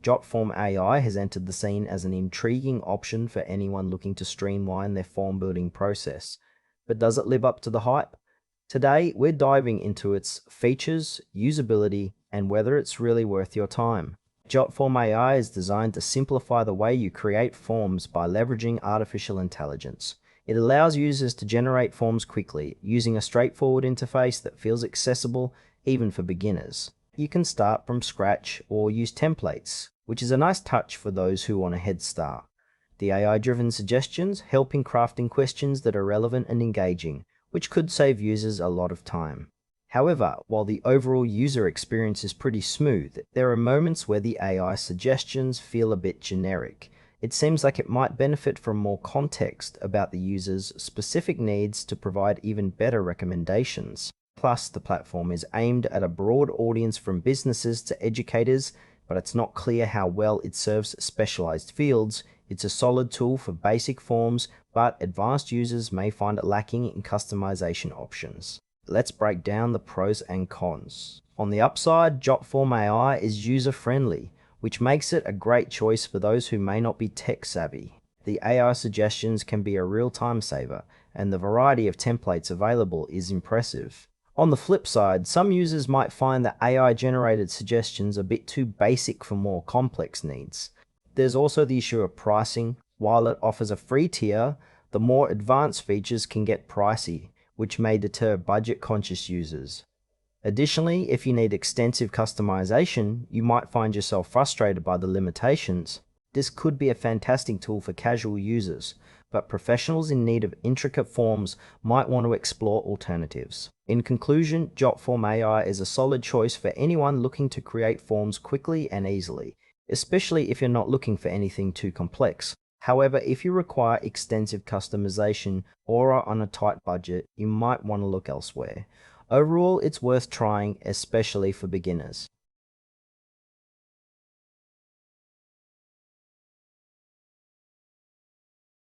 Jotform AI has entered the scene as an intriguing option for anyone looking to streamline their form building process. But does it live up to the hype? Today, we're diving into its features, usability, and whether it's really worth your time. Jotform AI is designed to simplify the way you create forms by leveraging artificial intelligence. It allows users to generate forms quickly, using a straightforward interface that feels accessible even for beginners. You can start from scratch or use templates, which is a nice touch for those who want a head start. The AI-driven suggestions help in crafting questions that are relevant and engaging, which could save users a lot of time. However, while the overall user experience is pretty smooth, there are moments where the AI suggestions feel a bit generic. It seems like it might benefit from more context about the user's specific needs to provide even better recommendations. Plus, the platform is aimed at a broad audience from businesses to educators, but it's not clear how well it serves specialized fields. It's a solid tool for basic forms, but advanced users may find it lacking in customization options. Let's break down the pros and cons. On the upside, Jotform AI is user-friendly, which makes it a great choice for those who may not be tech-savvy. The AI suggestions can be a real time saver, and the variety of templates available is impressive. On the flip side, some users might find the AI-generated suggestions a bit too basic for more complex needs. There's also the issue of pricing. While it offers a free tier, the more advanced features can get pricey, which may deter budget-conscious users. Additionally, if you need extensive customization, you might find yourself frustrated by the limitations. This could be a fantastic tool for casual users, but professionals in need of intricate forms might want to explore alternatives. In conclusion, Jotform AI is a solid choice for anyone looking to create forms quickly and easily, especially if you're not looking for anything too complex. However, if you require extensive customization or are on a tight budget, you might want to look elsewhere. Overall, it's worth trying, especially for beginners.